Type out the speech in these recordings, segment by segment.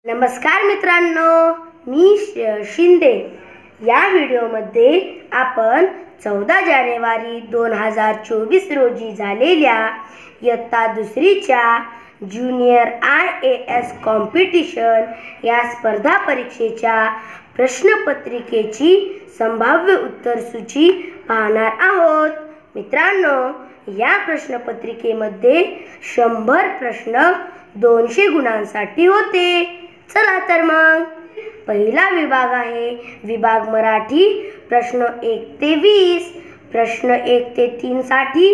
नमस्कार मित्रांनो, मी शिंदे। या व्हिडिओमध्ये आपण 14 जानेवारी 2024 रोजी झालेल्या इयत्ता दुसरीच्या ज्युनियर IAS कॉम्पिटिशन या स्पर्धा परीक्षेच्या प्रश्नपत्रिकेची संभाव्य उत्तरसूची पाहणार आहोत। मित्रांनो, या प्रश्नपत्रिकेमध्ये 100 प्रश्न 200 गुणांसाठी होते। चला तर मग पहिला विभाग आहे विभाग मराठी। प्रश्न 1 ते 20, प्रश्न 1 ते 3 साठी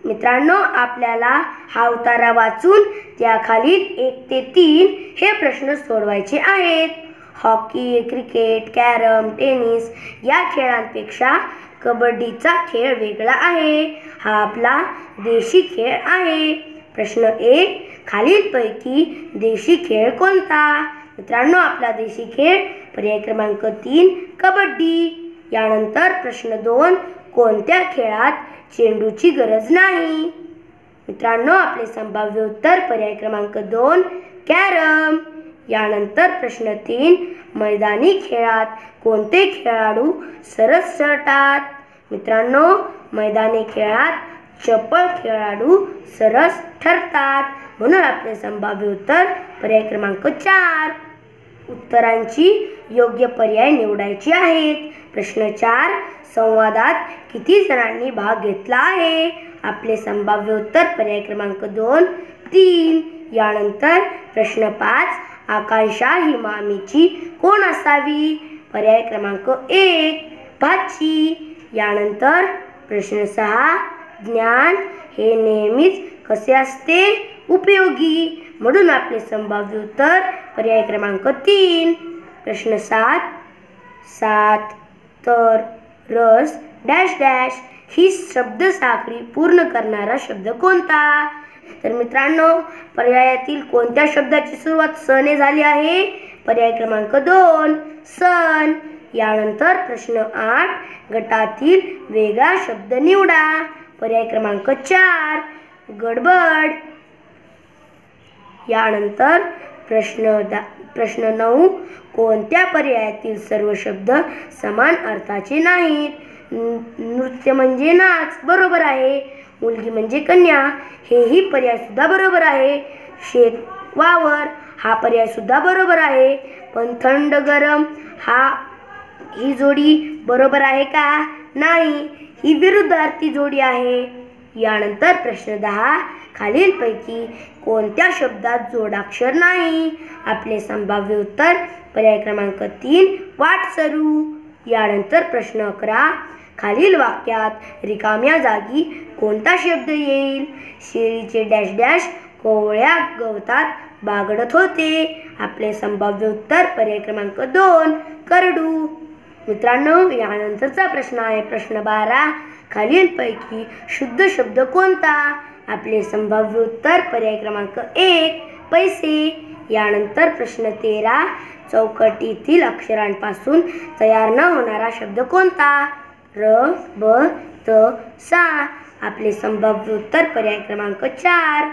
मित्रांनो आपल्याला हा उतारा वाचून त्याखालील 1 ते 3 हे प्रश्न सोडवायचे आहेत। हॉकी, क्रिकेट, कॅरम, टेनिस या खेळांपेक्षा कबड्डीचा खेळ वेगळा आहे। हा आपला देशी खेळ आहे। प्रश्न 1, खालीलपैकी देशी खेळ कोणता? मित्रांनो आपला देशी खेळ पर्याय क्रमांक 3 कबड्डी। यानंतर प्रश्न 2, कोणत्या खेळात चेंडूची गरज नाही? मित्रांनो आपले संभाव्य उत्तर पर्याय क्रमांक 2 कॅरम। यानंतर प्रश्न 3, मैदानी खेळात कोणते खेळाडू सरस ठरतात? मित्रांनो मैदानी खेळात चपळ खेळाडू सरस ठरतात, म्हणून आपले संभाव्य उत्तर पर्याय क्रमांक 4। उत्तरांची योग्य पर्याय निवडायची आहेत। प्रश्न 4, संवादात किती जणांनी भाग घेतला आहे? आपले संभाव्य उत्तर पर्याय क्रमांक 2 3। यानंतर प्रश्न 5, आकांक्षा ही मामीची कोण असावी? पर्याय क्रमांक 1 भाची। यानंतर प्रश्न 6, ज्ञान हे नेहमीच कसे असते? उपयोगी, म्हणून आपले संभाव्य उत्तर पर्याय क्रमांक 3। प्रश्न 7 तर रस डॅश डॅश ही शब्दसाखळी पूर्ण करणारा शब्द कोणता? तर मित्रांनो पर्यायातील कोणत्या शब्दाची सुरुवात स ने झाली आहे? पर्याय क्रमांक 2 सण। यानंतर प्रश्न 8, गटातील वेगळा शब्द निवडा। पर्याय क्रमांक 4 गडबड। यानंतर प्रश्न 9, कोणत्या पर्यायातील सर्व शब्द समान अर्थाचे नाहीत? नृत्य म्हणजे नाच बरोबर आहे। मुलगी म्हणजे कन्या हेही पर्याय सुद्धा बरोबर आहे। शेत वावर हा पर्याय सुद्धा बरोबर आहे। पण थंड गरम ही जोडी बरोबर आहे का? नाही, ही विरुद्धार्थी जोडी आहे। यानंतर प्रश्न 10, खालीलपैकी कोणत्या शब्दात जोडाक्षर नाही? आपले संभाव्य उत्तर पर्याय क्रमांक 3 वाटसरू। यानंतर प्रश्न 11, खालील वाक्यात रिकाम्या जागी कोणता शब्द येईल? शेळीचे डॅश डॅश कोवळ्या गवतात बागडत होते। आपले संभाव्य उत्तर पर्याय क्रमांक 2 करडू। मित्रांनो यानंतरचा प्रश्न आहे प्रश्न 12, खालीलपैकी शुद्ध शब्द कोणता? आपले संभाव्य उत्तर पर्याय क्रमांक 1 पैसे। यानंतर प्रश्न 13, चौकटीतील अक्षरांपासून तयार न होणारा शब्द कोणता? र, ब, त, सा। आपले संभाव्य उत्तर पर्याय क्रमांक 4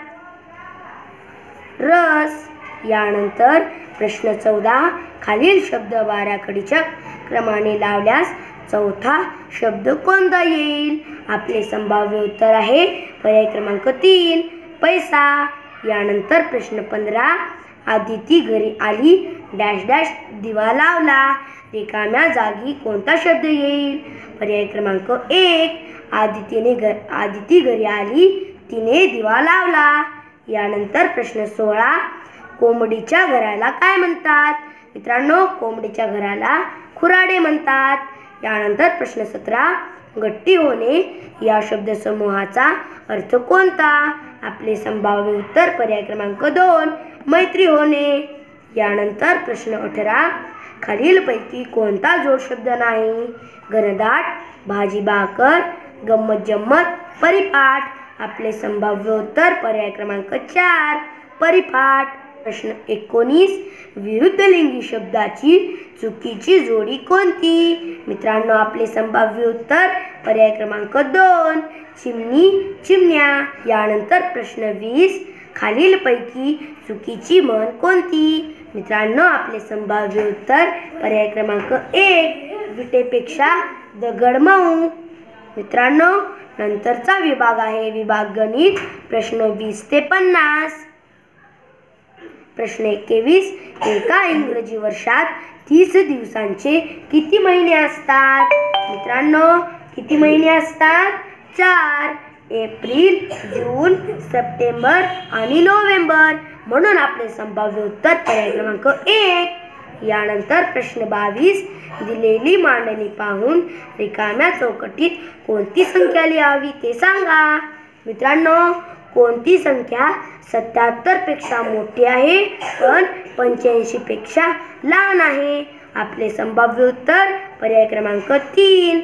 रस। यानंतर प्रश्न 14, खालील शब्द बाराखडीच्या क्रमाने लावल्यास चौथा शब्द कोणता येईल? आपले संभाव्य उत्तर आहे पर्याय क्रमांक 3 पैसा। यानंतर प्रश्न 15, आदिती घरी आली डॅश डॅश दिवा लावला। रिकाम्या जागी कोणता शब्द येईल? पर्याय क्रमांक 1 आदिती घरी आली तिने दिवा लावला। यानंतर प्रश्न 16, कोंबडीच्या घराला काय म्हणतात? मित्रांनो कोंबडीच्या घराला खुराडे म्हणतात। यानंतर प्रश्न 17, गट्टी होणे या शब्दसमूहाचा अर्थ कोणता? आपले संभाव्य उत्तर पर्याय क्रमांक 2 मैत्री होणे। यानंतर प्रश्न 18, खालीलपैकी कोणता जोड शब्द नाही? घनदाट, भाजी भाकर, गंमत जम्मत, परिपाठ। आपले संभाव्य उत्तर पर्याय क्रमांक 4 परिपाठ। प्रश्न 19, विरुद्धलिंगी शब्दाची चुकीची जोडी कोणती? मित्रांनो आपले संभाव्य उत्तर पर्याय क्रमांक 2 चिमणी चिमण्या। यानंतर प्रश्न 20, खालीलपैकी चुकीची म्हण कोणती? मित्रांनो, आपले संभाव्य उत्तर पर्याय क्रमांक 1 विटेपेक्षा दगड मऊ. मित्रांनो, नंतरचा विभाग आहे विभाग गणित. प्रश्न 20 ते 50. प्रश्न 21. एका इंग्रजी वर्षात 30 दिवसांचे किती महिने असतात? मित्रांनो, किती महिने असतात? 4. एप्रिल, जून, सप्टेंबर आणि नोव्हेंबर. म्हणून आपले संभाव्य उत्तर पर्याय क्रमांक 1. यानंतर प्रश्न 22. दिलेली मांडणी पाहून रिकाम्या चौकटीत कोणती संख्या लिहावी ते सांगा. मित्रांनो, कोणती संख्या 77 पेक्षा मोठी आहे पण 85 पेक्षा लहान आहे? आपले संभाव्य उत्तर पर्याय क्रमांक 3.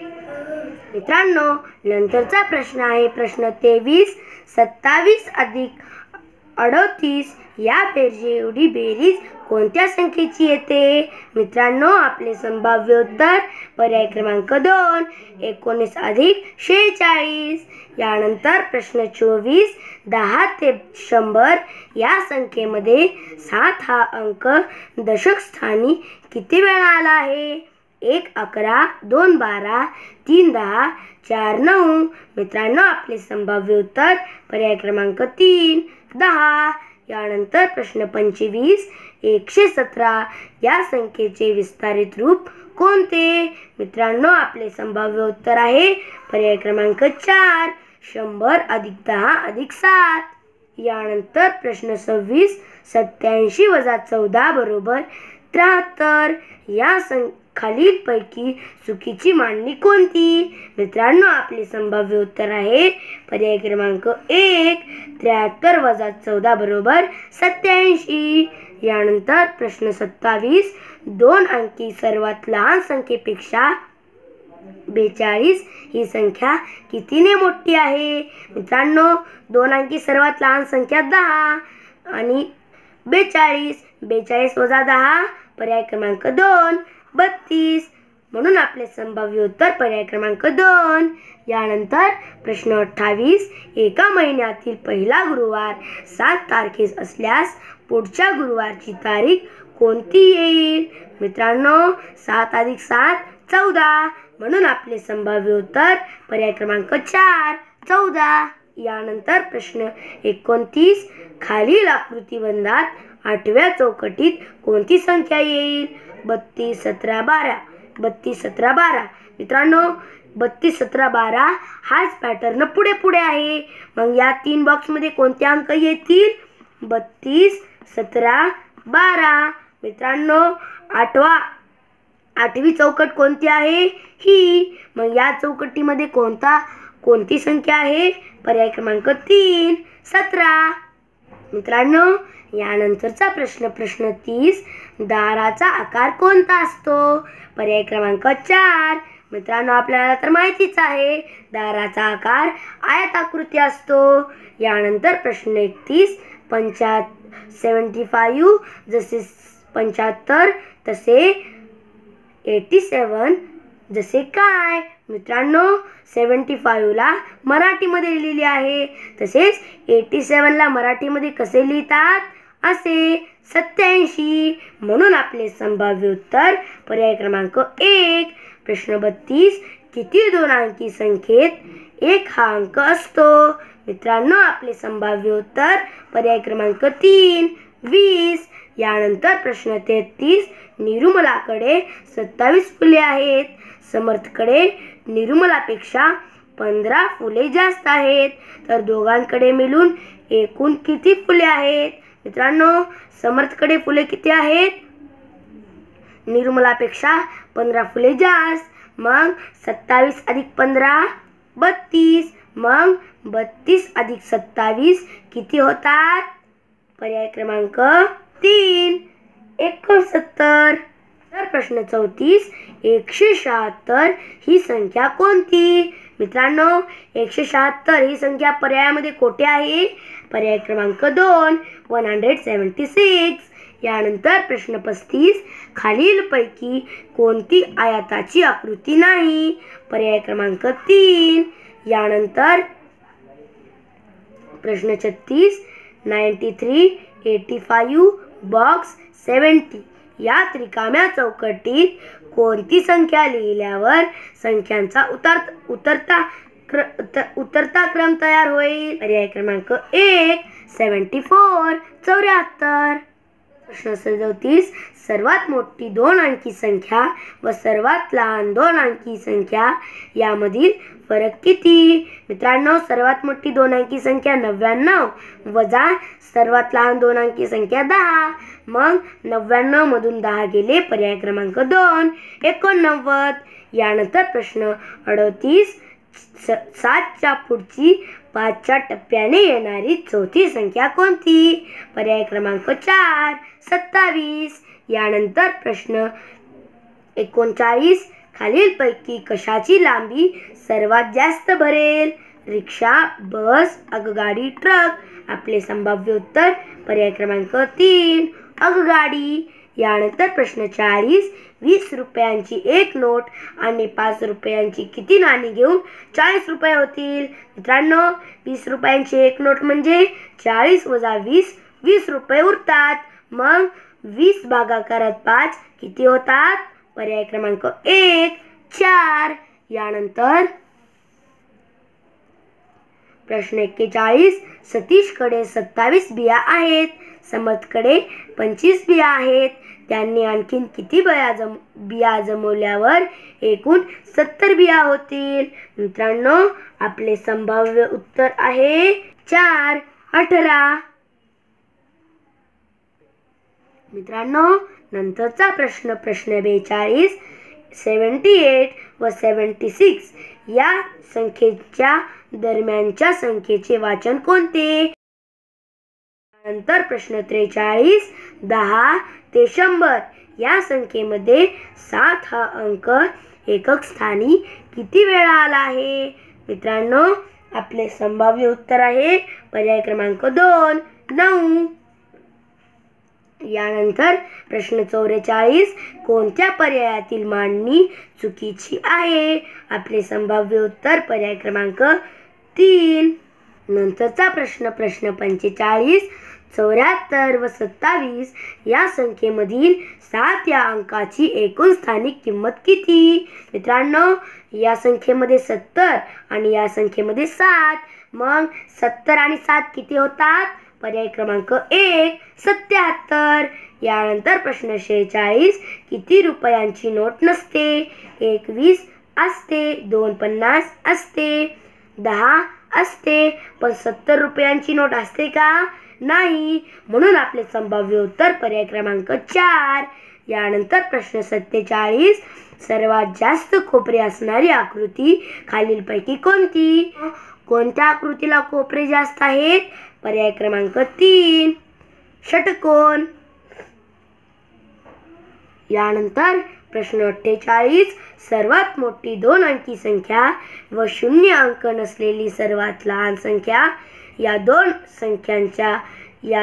मित्रांनो, नंतरचा प्रश्न आहे प्रश्न 23. 27 अधिक 38 या एवढी बेरीज कोणत्या संख्येची येते? मित्रांनो, आपले संभाव्य उत्तर पर्याय क्रमांक 2 19 अधिक 46. यानंतर प्रश्न 24. 10 ते 100 या संख्येमध्ये 7 हा अंक दशक स्थानी किती वेळा आला आहे? 1 11, 2 12, 3 10, 4 9. मित्रांनो, आपले संभाव्य उत्तर पर्याय क्रमांक 3 10. यानंतर प्रश्न 25. 117 या संख्येचे विस्तारित रूप कोणते? मित्रांनो, आपले संभाव्य उत्तर आहे पर्याय क्रमांक 4 100 अधिक 10 अधिक 7. यानंतर प्रश्न 26. 87 वजा 14 बरोबर 73 या खालीलपैकी चुकीची मांडणी कोणती? मित्रांनो, आपले संभाव्य उत्तर आहे पर्याय क्रमांक 1 73 वजा 14 बरोबर 87. यानंतर प्रश्न 27. 2 अंकी सर्वात लहान संख्येपेक्षा 42 ही संख्या कितीने मोठी आहे? मित्रांनो, 2 अंकी सर्वात लहान संख्या 10 आणि 42. 42 वजा 10 पर्याय क्रमांक 2 32. म्हणून आपले संभाव्य उत्तर पर्याय क्रमांक 2. यानंतर प्रश्न 28. एका महिन्यातील पहिला गुरुवार 7 तारखेस असल्यास पुढच्या गुरुवारची तारीख कोणती येईल? मित्रांनो, 7 अधिक 7 14. म्हणून आपले संभाव्य उत्तर पर्याय क्रमांक 4 14. यानंतर प्रश्न 29. खालील आकृतिबंधात 8व्या चौकटीत कोणती संख्या येईल? 32 17 12. 32 17 12. मित्रांनो, 32 17 12 हाच पॅटर्न पुढे पुढे आहे. मग या 3 बॉक्समध्ये कोणते अंक येतील? 32 17 12. मित्रांनो, 8वी चौकट कोणती आहे? ही. मग या चौकटीमध्ये कोणती संख्या आहे? पर्याय क्रमांक 3 17. मित्रांनो, यानंतरचा प्रश्न 30. दाराचा आकार कोणता असतो? पर्याय क्रमांक 4. मित्रांनो, आपल्याला तर माहितीच आहे दाराचा आकार आयताकृती असतो. यानंतर प्रश्न 31. 75 जसे 75 तसे 87 जसे काय? मित्रांनो, 75 ला मराठीमध्ये लिहिलेली आहे. तसेच 87 ला मराठीमध्ये कसे लिहितात? असे 87. म्हणून आपले संभाव्य उत्तर पर्याय क्रमांक 1. प्रश्न 32. किती 2 अंकी संख्येत 1 हा अंक असतो? मित्रांनो, आपले संभाव्य उत्तर पर्याय क्रमांक 3 20. यानंतर प्रश्न 33. निरुमलाकडे 27 फुले आहेत. समर्थकडे निरुमलापेक्षा 15 फुले जास्त आहेत. तर दोघांकडे मिळून एकूण किती फुले आहेत? मित्रांनो, समर्थकडे फुले किती आहेत? निरुमलापेक्षा 15 फुले जास्त. मग 27 अधिक 15 32. मग 32 अधिक 27 किती होतात? पर्याय क्रमांक 3 69. तर प्रश्न 34. 176 ही संख्या कोणती? मित्रांनो, 176 ही संख्या पर्यायामध्ये कोठे आहे? पर्याय क्रमांक 2 176. यानंतर प्रश्न 35. खालीलपैकी कोणती आयताची आकृती नाही? पर्याय क्रमांक 3. यानंतर प्रश्न 36. 93, 85, बॉक्स 70 यात रिकाम्या चौकटीत कोणती संख्या लिहिल्यावर संख्यांचा उतरता क्रम तयार होईल? पर्याय क्रमांक 1 74 74. प्रश्न 37 सर्वात मोठी 2 अंकी संख्या व सर्वात लहान 2 अंकी संख्या यामधील फरक किती? मित्रांनो, सर्वात मोठी 2 अंकी संख्या 99 वजा सर्वात लहान 2 अंकी संख्या 10. मग 99 मधून 10 गेले, पर्याय क्रमांक 2 89. यानंतर प्रश्न 38 7च्या पुढची 5च्या टप्प्याने येणारी चौथी संख्या कोणती? पर्याय क्रमांक 4 27. यानंतर प्रश्न 39 खालीलपैकी कशाची लांबी सर्वात जास्त भरेल? रिक्षा, बस, आगगाडी, ट्रक. आपले संभाव्य उत्तर पर्याय क्रमांक 3 आगगाडी. यानंतर प्रश्न 40 20 रुपयांची एक नोट आणि 5 रुपयांची किती नाणी घेऊन 40 रुपये होतील? मित्रांनो, 20 रुपयांची एक नोट म्हणजे 40 वजा 20 20 रुपये उरतात. मग 20 भागाकारात 5 किती होतात? पर्याय क्रमांक 1 4. यानंतर प्रश्न 41 सतीशकडे 27 बिया आहेत, समर्थकडे 25 बिया आहेत. त्यांनी आणखीन किती बिया जमवल्यावर एकूण 70 बिया होतील? मित्रांनो, आपले संभाव्य उत्तर आहे 4 18. मित्रांनो, नंतरचा प्रश्न 42 78 व 76 या संख्येच्या दरम्यानच्या संख्येचे वाचन कोणते? नंतर प्रश्न 43 10 ते 100 या संख्येमध्ये 7 हा अंक एकक स्थानी किती वेळा आला आहे? मित्रांनो, आपले संभाव्य उत्तर आहे पर्याय क्रमांक 2 9. यानंतर प्रश्न 44 कोणत्या पर्यायातील मांडणी चुकीची आहे? आपले संभाव्य उत्तर पर्याय क्रमांक 3. नंतरचा प्रश्न 45 74 व 27 या संख्येमधील 7 या अंकाची एकूण स्थानिक किंमत किती? मित्रांनो, या संख्येमध्ये 70 आणि या संख्येमध्ये 7. मग 70 आणि 7 किती होतात? पर्याय क्रमांक 1 77. यानंतर प्रश्न 46 किती रुपयांची नोट नसते? 1 20 असते, 2 50 असते, 10 असते, पण 70 रुपयांची नोट असते का? नाही. म्हणून आपले संभाव्य उत्तर पर्याय क्रमांक 4. यानंतर प्रश्न 47 सर्वात जास्त कोपरे असणारी आकृती खालीलपैकी कोणती? कोणत्या आकृतीला कोपरे जास्त आहेत? पर्याय क्रमांक 3 षटकोन. यानंतर प्रश्न 48 सर्वात मोठी 2 अंकी संख्या व 0 अंक नसलेली सर्वात लहान संख्या या 2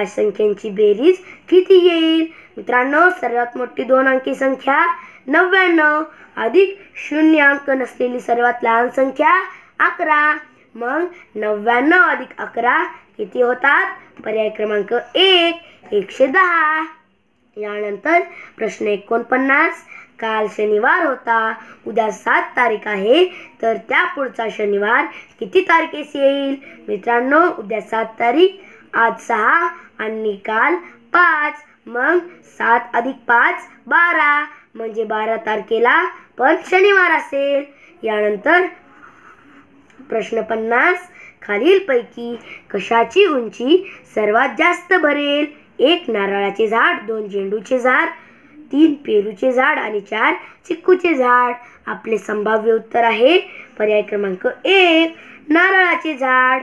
संख्यांची बेरीज किती येईल? मित्रांनो, सर्वात मोठी 2 अंकी संख्या 99 अधिक 0 अंक नसलेली सर्वात लहान संख्या 11. मग 99 अधिक 11 किती होतात? पर्याय क्रमांक 1 110. यानंतर प्रश्न 49 काल शनिवार होता, उद्या 7 तारीख आहे, तर त्या पुढचा शनिवार किती तारखेस येईल? मित्रांनो, उद्या 7 तारीख, आज 6 आणि काल 5. मग 7 अधिक 5 12 म्हणजे 12 तारखेला पण शनिवार असेल. यानंतर प्रश्न 50 खालीलपैकी कशाची उंची सर्वात जास्त भरेल? 1 नारळाचे झाड, 2 झेंडूचे झाड, 3 पेरूचे झाड आणि 4 चिक्कूचे झाड. आपले संभाव्य उत्तर आहे पर्याय क्रमांक 1 नारळाचे झाड.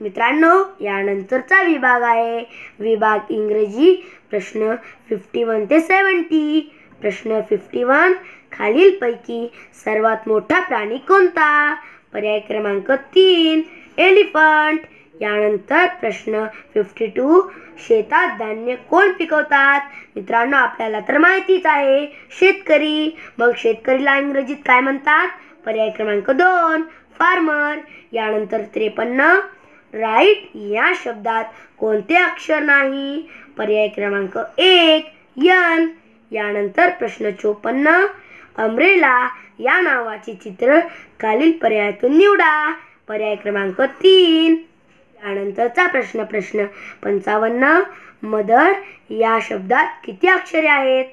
मित्रांनो, यानंतरचा विभाग आहे विभाग इंग्रजी. प्रश्न 51 ते 70. प्रश्न 51 खालीलपैकी सर्वात मोठा प्राणी कोणता? पर्याय क्रमांक 3 एलिफंट. यानंतर प्रश्न 52 शेतात धान्य कोण पिकवतात? मित्रांनो, आपल्याला तर माहितीच आहे शेतकरी. मग शेतकरीला इंग्रजीत काय म्हणतात? पर्याय क्रमांक 2 फार्मर. यानंतर 53 राईट या शब्दात कोणते अक्षर नाही? पर्याय क्रमांक 1 यन. यानंतर प्रश्न 54 अम्ब्रेला या नावाचे चित्र खालील पर्यायातून निवडा. पर्याय क्रमांक 3. यानंतरचा प्रश्न 55 मदर या शब्दात किती अक्षरे आहेत?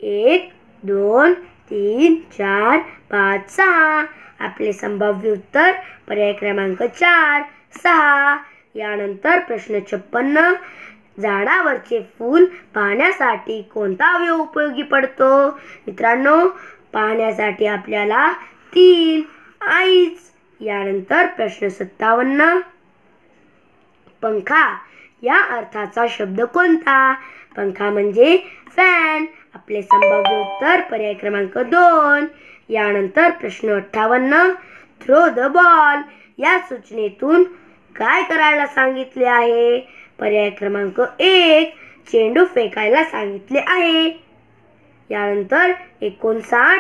1 2 3 4 5 6. आपले संभाव्य उत्तर पर्याय क्रमांक 4 6. यानंतर प्रश्न 56 झाडावरचे फूल पाहण्यासाठी कोणता अवयव उपयोगी पडतो? मित्रांनो, पाहण्यासाठी आपल्याला 3 आईज. यानंतर प्रश्न 57 पंखा या अर्थाचा शब्द कोणता? पंखा म्हणजे फॅन. आपले संभाव्य उत्तर पर्याय क्रमांक 2. यानंतर प्रश्न 58 थ्रो द बॉल या सूचनेतून काय करायला सांगितले आहे? पर्याय क्रमांक 1 चेंडू फेकायला सांगितले आहे. यानंतर 59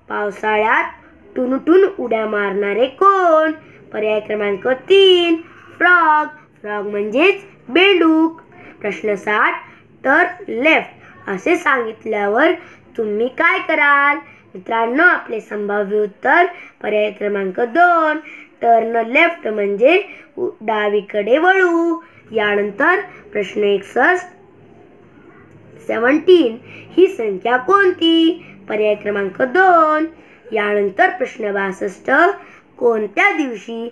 पावसाळ्यात टुनटुन उड्या मारणारे कोण? पर्याय क्रमांक 3 फ्रॉग. फ्रॉग म्हणजेच बेडूक. प्रश्न 60 टर्न लेफ्ट असे सांगितल्यावर तुम्ही काय कराल? मित्रांनो, आपले संभाव्य उत्तर पर्याय क्रमांक 2 टर्न लेफ्ट म्हणजे डावीकडे वळू. यानंतर प्रश्न 17 ही संख्या कोणती? पर्याय क्रमांक 2. यानंतर प्रश्न 62 कोणत्या दिवशी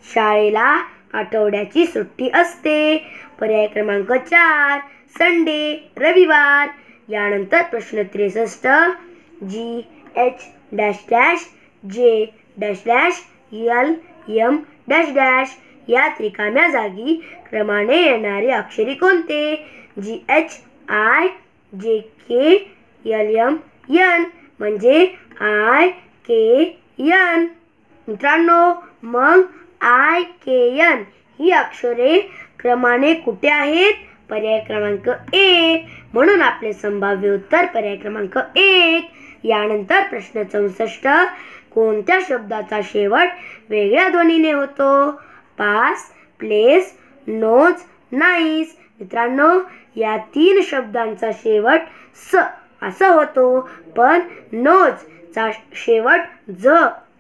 शाळेला आठवड्याची सुट्टी असते? पर्याय क्रमांक 4 संडे रविवार. यानंतर प्रश्न 63 G H dash dash J dash dash L M dash dash या त्रिकाम्या जागी क्रमाने येणारे अक्षरे कोणते? G H I J K L M N म्हणजे I K N. मित्रांनो, मग I K N ही अक्षरे क्रमाने कुठे आहेत? पर्याय क्रमांक 1. म्हणून आपले संभाव्य उत्तर पर्याय क्रमांक 1. यानंतर प्रश्न 64 कोणत्या शब्दाचा शेवट वेगळ्या ध्वनीने होतो? Pass place nose nice. मित्रांनो, या 3 शब्दांचा शेवट स असा होतो, पण नोज चा शेवट ज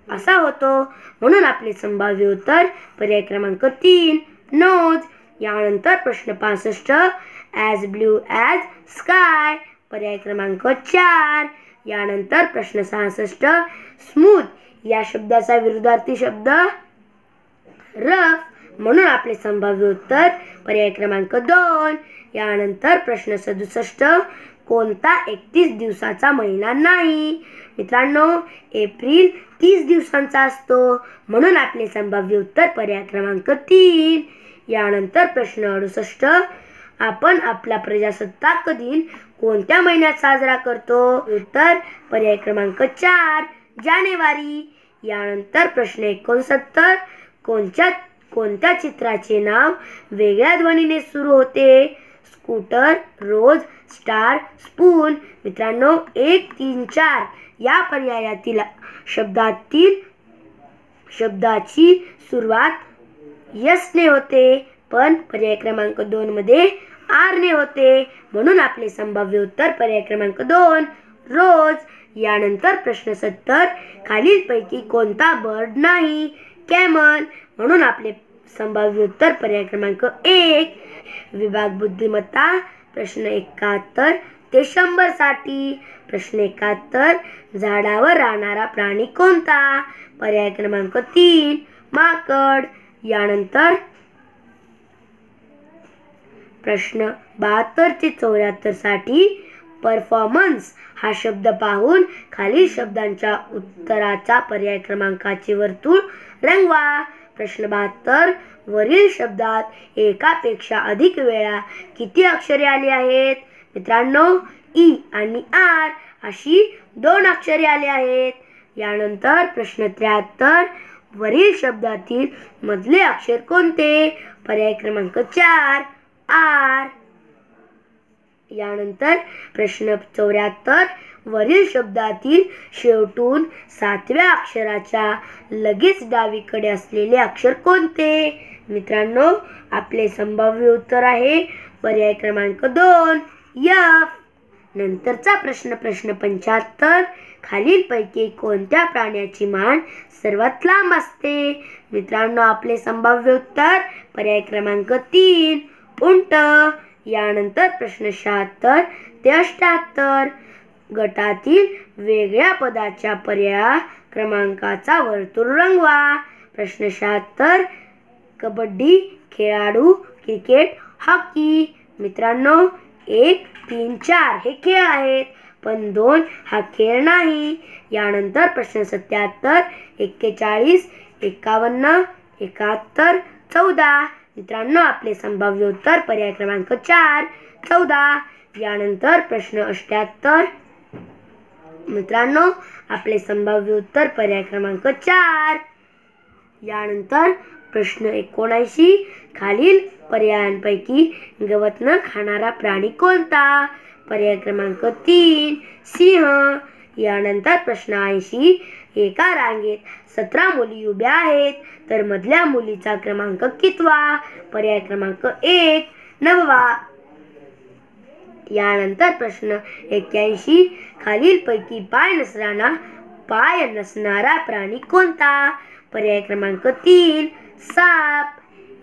असा होतो. म्हणून आपले संभाव्य उत्तर पर्याय क्रमांक 3 नोज. यानंतर प्रश्न 65 ॲज ब्ल्यू ॲज स्काय पर्याय क्रमांक 4. यानंतर प्रश्न 66 स्मूथ या शब्दाचा विरुद्धार्थी शब्द रफ. म्हणून आपले संभाव्य उत्तर पर्याय क्रमांक 2. यानंतर प्रश्न 67 कोणता 31 दिवसाचा महिना नाही? मित्रांनो, एप्रिल 30 दिवसांचा असतो. म्हणून आपले संभाव्य उत्तर पर्याय क्रमांक 3. यानंतर प्रश्न 68 आपण आपला प्रजासत्ताक दिन कोणत्या महिन्यात साजरा करतो? उत्तर पर्याय क्रमांक 4 जानेवारी. यानंतर प्रश्न 69 कोणत्या चित्राचे नाव वेगळ्या ध्वनीने सुरू होते? स्कूटर रोज स्टार स्पून. मित्रांनो, 1 3 4 या पर्यायातील शब्दाची सुरुवात यस ने होते, पण पर्याय क्रमांक 2 मध्ये आर ने होते. म्हणून आपले संभाव्य उत्तर पर्याय क्रमांक 2 रोज. यानंतर प्रश्न 70 खालीलपैकी कोणता बर्ड नाही? कॅमल. म्हणून आपले संभाव्य उत्तर पर्याय क्रमांक 1 विभाग बुद्धिमत्ता. प्रश्न 71 ते 100 साठी. प्रश्न 71 झाडावर राहणारा प्राणी कोणता? पर्याय क्रमांक 3 माकड. यानंतर प्रश्न 72 ते 74 साठी परफॉर्मन्स हा शब्द पाहून खालील शब्दांच्या उत्तराचा पर्याय क्रमांकाचे वर्तुळ रंगवा. प्रश्न 72 वरील शब्दात एकापेक्षा अधिक वेळा किती अक्षरे आली आहेत? मित्रांनो, ई आणि आर अशी 2 अक्षरे आली आहेत. यानंतर प्रश्न 73 वरील शब्दातील मधले अक्षर कोणते? पर्याय क्रमांक 4 आर. यानंतर प्रश्न 74 वरील शब्दातील शेवटून 7व्या अक्षराच्या लगेच डावीकडे असलेले अक्षर कोणते? मित्रांनो, आपले संभाव्य उत्तर आहे पर्याय क्रमांक 2 F. नंतरचा प्रश्न 75. खालीलपैकी कोणत्या प्राण्याची मान सर्वात लांब असते? मित्रांनो, आपले संभाव्य उत्तर पर्याय क्रमांक 3 उंट. यानंतर प्रश्न 76 ते 78. गटातील वेगळ्या पदाच्या पर्याय क्रमांकाचा वर्तुळ रंगवा. प्रश्न 76 कबड्डी, खेळाडू, क्रिकेट, हॉकी. मित्रांनो, 1, 3, 4 हे खेळ आहेत, पण 2 हा खेळ नाही. यानंतर प्रश्न 77 41, 51, 71, 14. मित्रांनो, आपले संभाव्य उत्तर पर्याय क्रमांक 4 14. यानंतर प्रश्न 78. मित्रांनो, आपले संभाव्य उत्तर पर्याय क्रमांक 4. यानंतर प्रश्न 79. खालील पर्यायांपैकी गवत न खाणारा प्राणी कोणता? पर्याय क्रमांक 3 सिंह. यानंतर प्रश्न 80. एका रांगेत 17 मुली उभ्या आहेत, तर मधल्या मुलीचा क्रमांक कितवा? पर्याय क्रमांक 1 9वा. यानंतर प्रश्न 81. खालीलपैकी पाय नसणारा प्राणी कोणता? पर्याय क्रमांक 3 साप.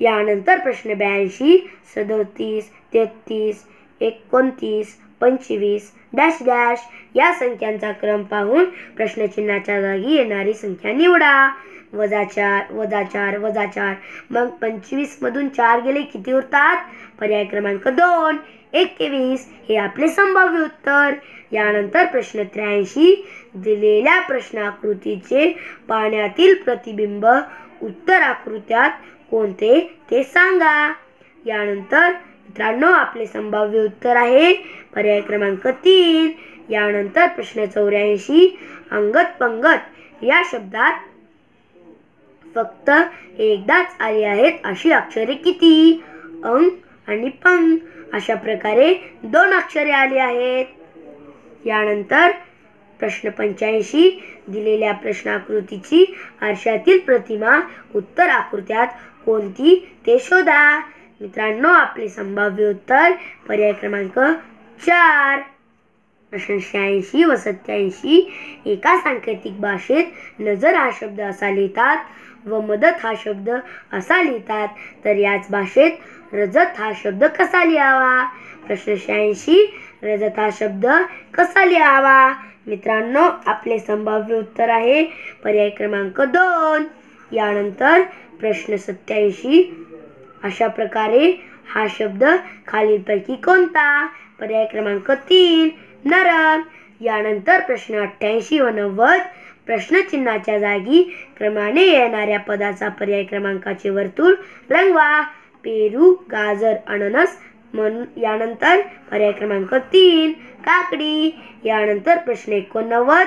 यानंतर प्रश्न 82. 37, 33, 29, 25 डॅश डॅश या संख्यांचा क्रम पाहून प्रश्नचिन्हाच्या जागी येणारी संख्या निवडा. -4, -4, -4. मग 25 मधून 4 गेले किती उरतात? पर्याय क्रमांक 2 21 हे आपले संभाव्य उत्तर. यानंतर प्रश्न 83. दिलेल्या प्रश्नाकृतीचे पाण्यातील प्रतिबिंब उत्तर आकृत्यात कोणते ते सांगा. यानंतर मित्रांनो, आपले संभाव्य उत्तर आहे पर्याय क्रमांक 3. यानंतर प्रश्न 84. अंगत पंगत या शब्दात फक्त एकदाच आली आहेत अशी अक्षरे किती? अंग आणि पंग अशा प्रकारे 2 अक्षरे आली आहेत. यानंतर प्रश्न 85. दिलेल्या प्रश्नाकृतीची आरशातील प्रतिमा उत्तर आकृत्यात कोणती ते शोधा. मित्रांनो, आपले संभाव्य उत्तर पर्याय क्रमांक 4. प्रश्न 86 व 87. एका सांकेतिक भाषेत नजर हा शब्द असा लिहितात व मदत हा शब्द असा लिहितात, तर याच भाषेत रजत हा शब्द कसा लिहावा? प्रश्न 86. रजत हा शब्द कसा लिहावा? मित्रांनो, आपले संभाव्य उत्तर आहे पर्याय क्रमांक 2. यानंतर प्रश्न 87. अशा प्रकारे हा शब्द खालीलपैकी कोणता? पर्याय क्रमांक 3 नरम. यानंतर प्रश्न 88 व 90. प्रश्नचिन्हाच्या जागी क्रमाने येणाऱ्या पदाचा पर्याय क्रमांकाचे वर्तुळ रंगवा. पेरू, गाजर, अननस. यानंतर पर्याय क्रमांक 3 काकडी. यानंतर प्रश्न 89.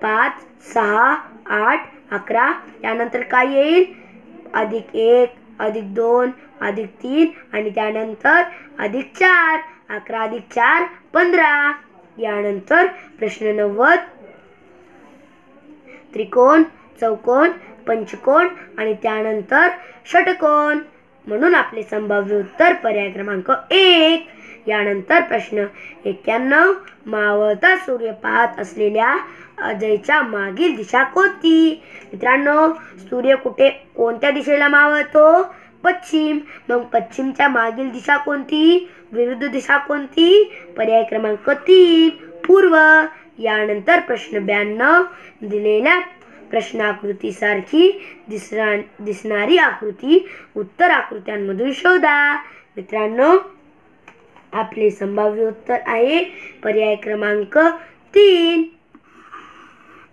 5, 6, 8, 11. यानंतर काय येईल? +1, +2, +3 आणि त्यानंतर +4. 11 + 4 15. यानंतर प्रश्न 90. त्रिकोण, चौकोन, पंचकोन आणि त्यानंतर षटकोन. म्हणून आपले संभाव्य उत्तर पर्याय क्रमांक 1. यानंतर प्रश्न 91. मावळता सूर्य पाहत असलेल्या अजयच्या मागील दिशा कोणती? मित्रांनो, सूर्य कोणत्या दिशेला मावळतो? पश्चिम. मग पश्चिमच्या मागील दिशा कोणती? विरुद्ध दिशा कोणती? पर्याय क्रमांक 3 पूर्व. यानंतर प्रश्न 92. दिलेल्या प्रश्नाकृतीसारखी दिसणारी आकृती उत्तर आकृत्यांमधून शोधा. मित्रांनो, आपले संभाव्य उत्तर आहे पर्याय क्रमांक 3.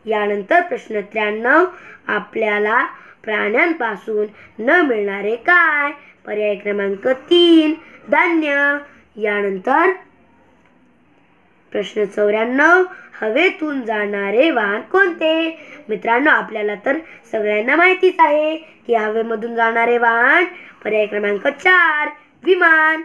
यानंतर प्रश्न 93. आपल्याला प्राण्यांपासून न मिळणारे काय? पर्याय क्रमांक 3 धान्य. यानंतर प्रश्न 94. हवेतून जाणारे वाहन कोणते? मित्रांनो, आपल्याला तर सगळ्यांना माहितीच आहे की हवेमधून जाणारे वाहन पर्याय क्रमांक 4 विमान.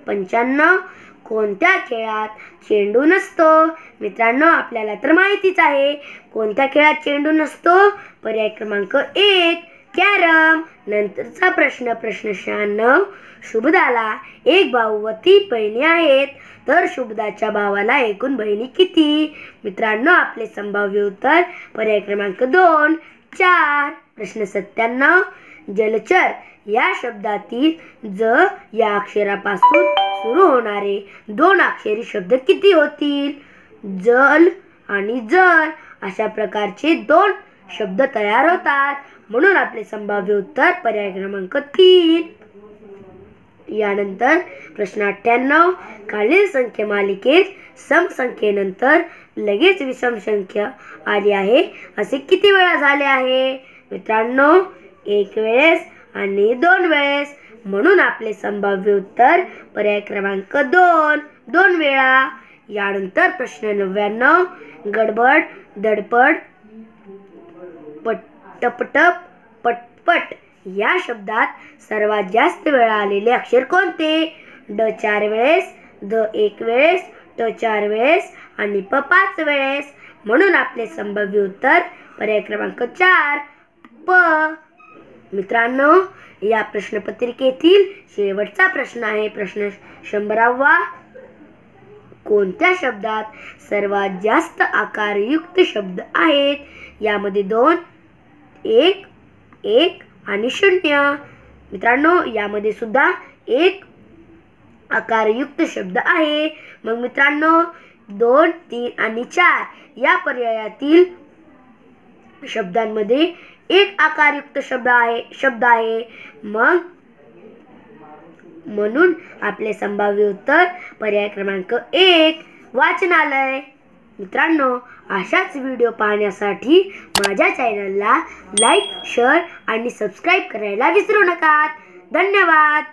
95. कोणत्या खेळात चेंडू नसतो? मित्रांनो, आपल्याला तर माहितीच आहे कोणत्या खेळात चेंडू नसतो? पर्याय क्रमांक 1 कॅरम. नंतरचा प्रश्न 96. शुभदाला एक भाऊ व 3 बहिणी आहेत, तर शुभदाच्या भावाला एकूण बहिणी किती? मित्रांनो, आपले संभाव्य उत्तर पर्याय क्रमांक 2 4. प्रश्न 97. जलचर या शब्दातील ज या अक्षरापासून सुरू होणारे 2 अक्षरी शब्द किती होतील? जल आणि जर अशा प्रकारचे 2 शब्द तयार होतात, म्हणून आपले संभाव्य उत्तर पर्याय क्रमांक 3. यानंतर प्रश्न 98. खालील संख्या मालिकेत सम संख्येनंतर लगेच विषम संख्या आली आहे असे किती वेळा झाले आहे? मित्रांनो, 1 वेळेस आणि 2 वेळेस, म्हणून आपले संभाव्य उत्तर पर्याय क्रमांक 2 वेळा. यानंतर प्रश्न 99. गडबड, धडपड, टपटप, पटपट या शब्दात सर्वात जास्त वेळा आलेले अक्षर कोणते? ड 4 वेळेस, ध 1 वेळेस, ट 4 वेळेस आणि प 5 वेळेस, म्हणून आपले संभाव्य उत्तर पर्याय क्रमांक 4 प. मित्रांनो, या प्रश्नपत्रिकेतील शेवटचा प्रश्न आहे प्रश्न 100. कोणत्या शब्दात सर्वात जास्त आकारयुक्त शब्द आहेत? यामध्ये 2, 1, 1 आणि 0. मित्रांनो, यामध्ये सुद्धा 1 आकारयुक्त शब्द आहे. मग मित्रांनो, 2, 3 आणि 4 या पर्यायातील शब्दांमध्ये 1 आकारयुक्त शब्द आहे. मग म्हणून आपले संभाव्य उत्तर पर्याय क्रमांक 1 वाचनालय. मित्रांनो, अशाच व्हिडिओ पाहण्यासाठी माझ्या चॅनलला लाईक, शेअर आणि सबस्क्राईब करायला विसरू नका. धन्यवाद.